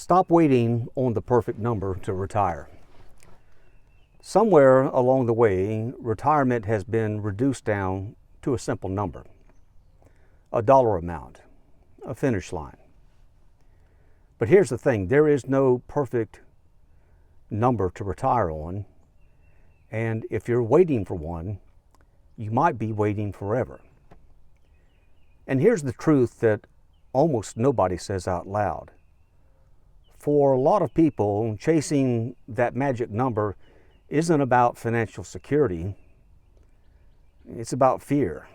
Stop waiting on the perfect number to retire. Somewhere along the way, retirement has been reduced down to a simple number, a dollar amount, a finish line. But here's the thing, there is no perfect number to retire on, and if you're waiting for one, you might be waiting forever. And here's the truth that almost nobody says out loud. For a lot of people, chasing that magic number isn't about financial security. It's about fear.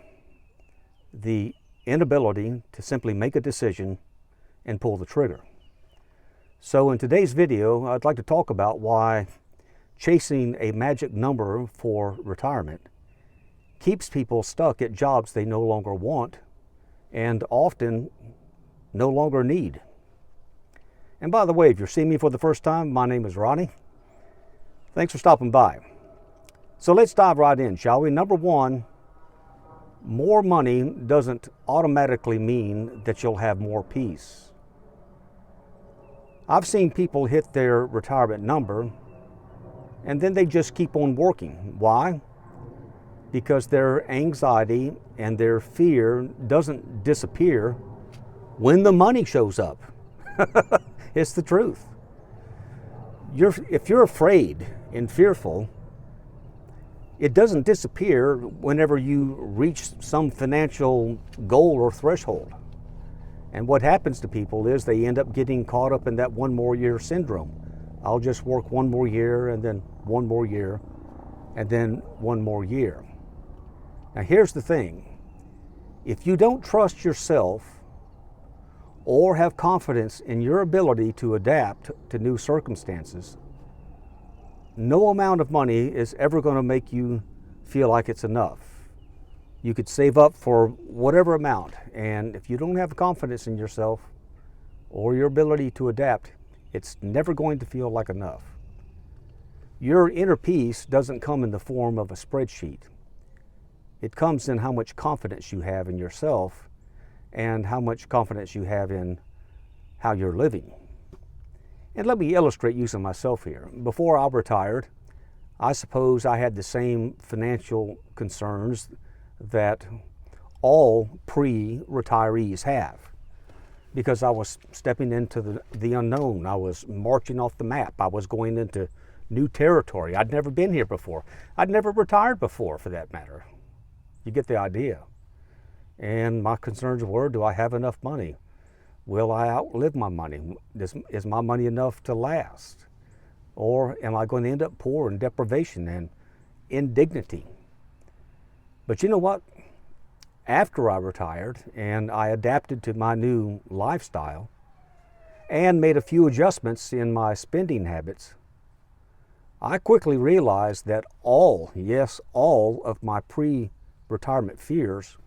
The inability to simply make a decision and pull the trigger. So in today's video, I'd like to talk about why chasing a magic number for retirement keeps people stuck at jobs they no longer want and often no longer need. And by the way, if you're seeing me for the first time, my name is Ronnie. Thanks for stopping by. So let's dive right in, shall we? Number one, more money doesn't automatically mean that you'll have more peace. I've seen people hit their retirement number and then they just keep on working. Why? Because their anxiety and their fear doesn't disappear when the money shows up. It's the truth. If you're afraid and fearful, it doesn't disappear whenever you reach some financial goal or threshold. And what happens to people is they end up getting caught up in that one more year syndrome. I'll just work one more year and then one more year and then one more year. Now here's the thing. If you don't trust yourself or have confidence in your ability to adapt to new circumstances, no amount of money is ever going to make you feel like it's enough. You could save up for whatever amount, and if you don't have confidence in yourself or your ability to adapt, it's never going to feel like enough. Your inner peace doesn't come in the form of a spreadsheet. It comes in how much confidence you have in yourself and how much confidence you have in how you're living. And let me illustrate using myself here. Before I retired, I suppose I had the same financial concerns that all pre-retirees have, because I was stepping into the unknown. I was marching off the map. I was going into new territory. I'd never been here before. I'd never retired before, for that matter. You get the idea. And my concerns were, do I have enough money? Will I outlive my money? Is my money enough to last? Or am I going to end up poor in deprivation and indignity? But you know what? After I retired and I adapted to my new lifestyle and made a few adjustments in my spending habits, I quickly realized that all of my pre-retirement fears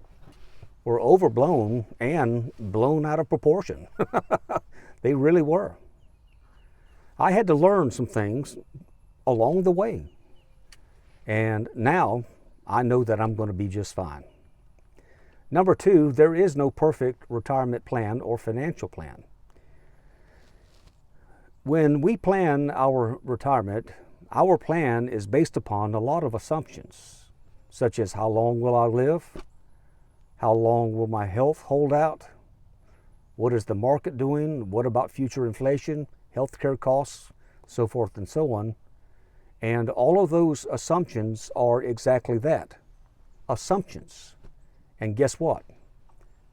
were overblown and blown out of proportion. They really were. I had to learn some things along the way. And now I know that I'm going to be just fine. Number two, there is no perfect retirement plan or financial plan. When we plan our retirement, our plan is based upon a lot of assumptions, such as how long will I live? How long will my health hold out? What is the market doing? What about future inflation, healthcare costs, so forth and so on? And all of those assumptions are exactly that, assumptions. And guess what?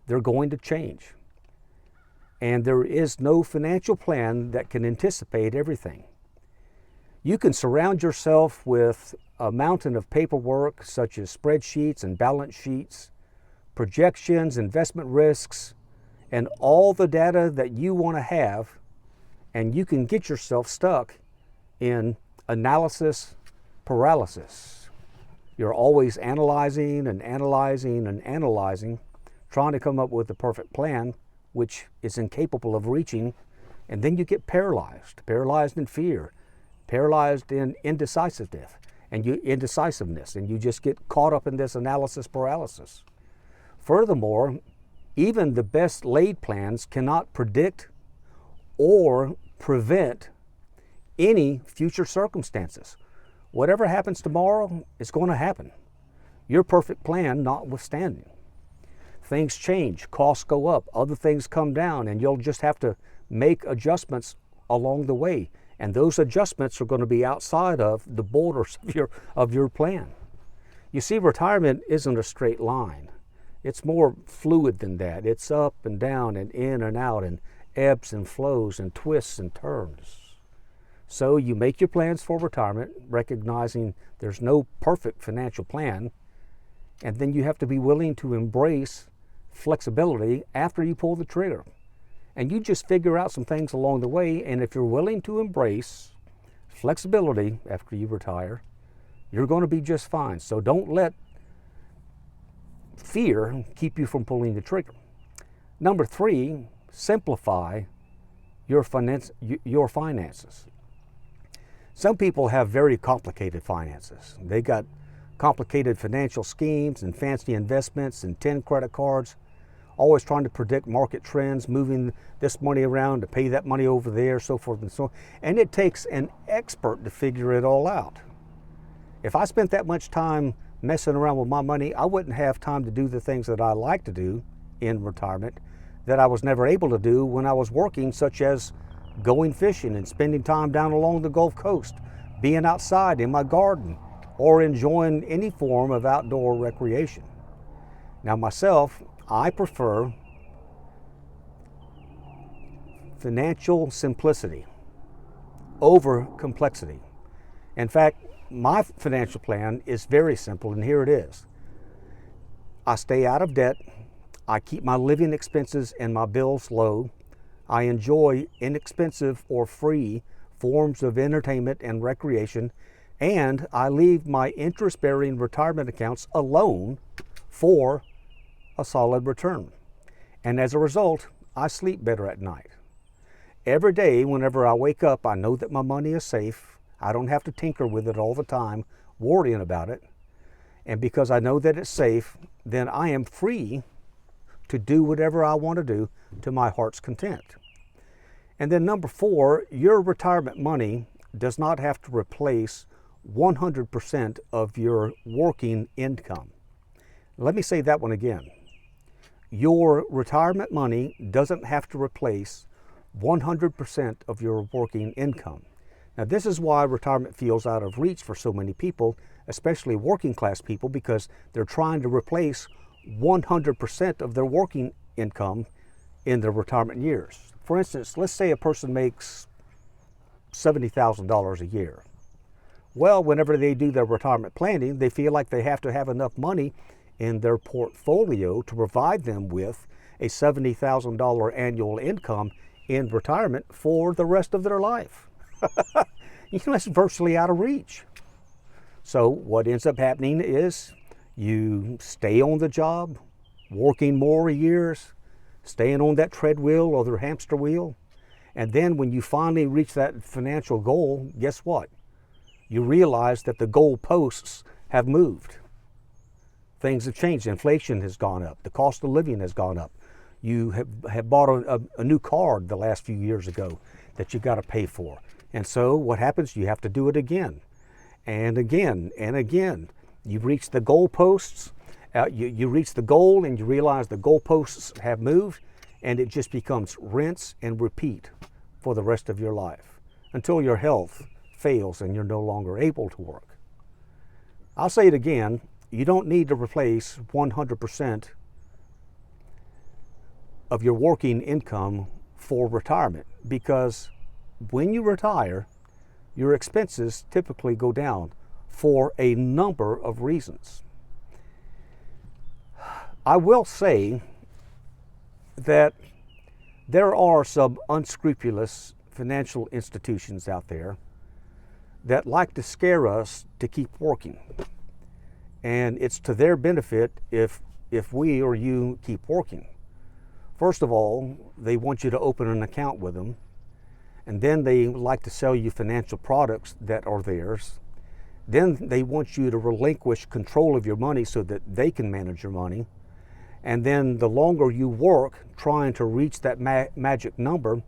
They're going to change. And there is no financial plan that can anticipate everything. You can surround yourself with a mountain of paperwork, such as spreadsheets and balance sheets, projections, investment risks, and all the data that you want to have, and you can get yourself stuck in analysis paralysis. You're always analyzing and analyzing and analyzing, trying to come up with the perfect plan, which is incapable of reaching, and then you get paralyzed in fear, paralyzed in indecisiveness, and you just get caught up in this analysis paralysis. Furthermore, even the best laid plans cannot predict or prevent any future circumstances. Whatever happens tomorrow is going to happen, your perfect plan notwithstanding. Things change, costs go up, other things come down, and you'll just have to make adjustments along the way. And those adjustments are going to be outside of the borders of your plan. You see, retirement isn't a straight line. It's more fluid than that. It's up and down and in and out and ebbs and flows and twists and turns. So you make your plans for retirement, recognizing there's no perfect financial plan, and then you have to be willing to embrace flexibility after you pull the trigger. And you just figure out some things along the way, and if you're willing to embrace flexibility after you retire, you're going to be just fine. So don't let fear keep you from pulling the trigger. Number 3, simplify your finances. Some people have very complicated finances. They got complicated financial schemes and fancy investments and 10 credit cards, always trying to predict market trends, moving this money around to pay that money over there, so forth and so on. And it takes an expert to figure it all out. If I spent that much time messing around with my money, I wouldn't have time to do the things that I like to do in retirement that I was never able to do when I was working, such as going fishing and spending time down along the Gulf Coast, being outside in my garden, or enjoying any form of outdoor recreation. Now myself, I prefer financial simplicity over complexity. In fact, my financial plan is very simple, and here it is. I stay out of debt. I keep my living expenses and my bills low. I enjoy inexpensive or free forms of entertainment and recreation, and I leave my interest-bearing retirement accounts alone for a solid return. And as a result, I sleep better at night. Every day, whenever I wake up, I know that my money is safe. I don't have to tinker with it all the time, worrying about it. And because I know that it's safe, then I am free to do whatever I want to do to my heart's content. And then number 4, your retirement money does not have to replace 100% of your working income. Let me say that one again. Your retirement money doesn't have to replace 100% of your working income. Now, this is why retirement feels out of reach for so many people, especially working class people, because they're trying to replace 100% of their working income in their retirement years. For instance, let's say a person makes $70,000 a year. Well, whenever they do their retirement planning, they feel like they have to have enough money in their portfolio to provide them with a $70,000 annual income in retirement for the rest of their life. That's virtually out of reach. So what ends up happening is you stay on the job, working more years, staying on that treadmill or the hamster wheel, and then when you finally reach that financial goal, guess what? You realize that the goalposts have moved. Things have changed. Inflation has gone up. The cost of living has gone up. You have bought a new car the last few years ago that you got to pay for. And so what happens? You have to do it again and again and again. You've reached the goalposts. You reach the goal and you realize the goalposts have moved, and it just becomes rinse and repeat for the rest of your life until your health fails and you're no longer able to work. I'll say it again. You don't need to replace 100% of your working income for retirement, because when you retire, your expenses typically go down for a number of reasons. I will say that there are some unscrupulous financial institutions out there that like to scare us to keep working. And it's to their benefit if we or you keep working. First of all, they want you to open an account with them, and then they like to sell you financial products that are theirs. Then they want you to relinquish control of your money so that they can manage your money. And then the longer you work trying to reach that magic number,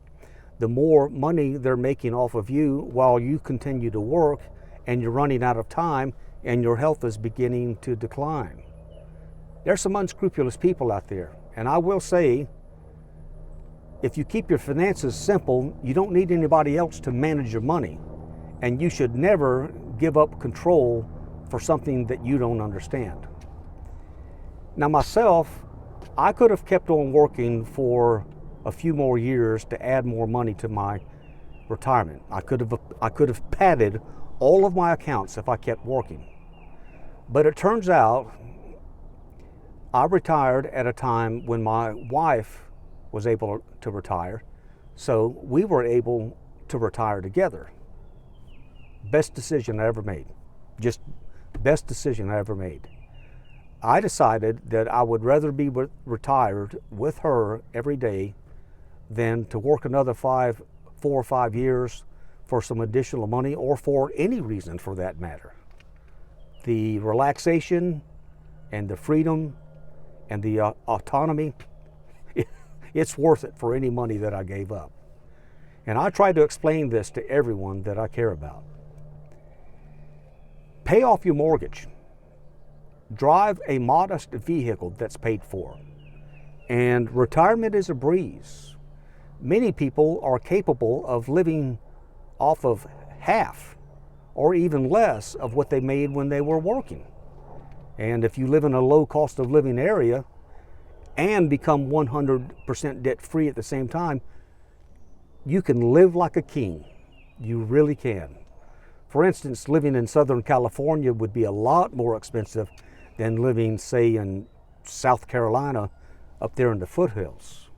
the more money they're making off of you while you continue to work, and you're running out of time and your health is beginning to decline. There's some unscrupulous people out there, and I will say, if you keep your finances simple, you don't need anybody else to manage your money, and you should never give up control for something that you don't understand. Now myself, I could have kept on working for a few more years to add more money to my retirement. I could have padded all of my accounts if I kept working. But it turns out I retired at a time when my wife was able to retire, so we were able to retire together. Best decision I ever made. Just best decision I ever made. I decided that I would rather be retired with her every day than to work another 4 or 5 years for some additional money, or for any reason for that matter. The relaxation and the freedom and the autonomy, it's worth it for any money that I gave up. And I try to explain this to everyone that I care about. Pay off your mortgage. Drive a modest vehicle that's paid for. And retirement is a breeze. Many people are capable of living off of half or even less of what they made when they were working. And if you live in a low cost of living area and become 100% debt free at the same time, you can live like a king. You really can. For instance, living in Southern California would be a lot more expensive than living, say, in South Carolina up there in the foothills.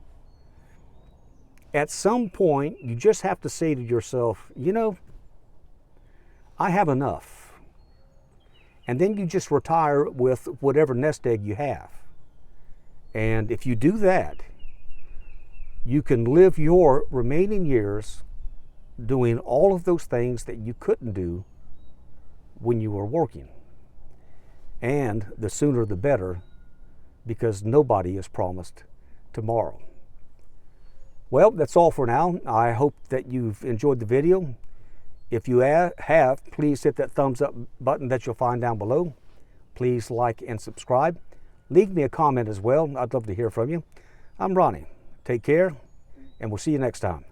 At some point, you just have to say to yourself, you know, I have enough. And then you just retire with whatever nest egg you have. And if you do that, you can live your remaining years doing all of those things that you couldn't do when you were working. And the sooner the better, because nobody is promised tomorrow. Well, that's all for now. I hope that you've enjoyed the video. If you have, please hit that thumbs up button that you'll find down below. Please like and subscribe. Leave me a comment as well. I'd love to hear from you. I'm Ronnie. Take care, and we'll see you next time.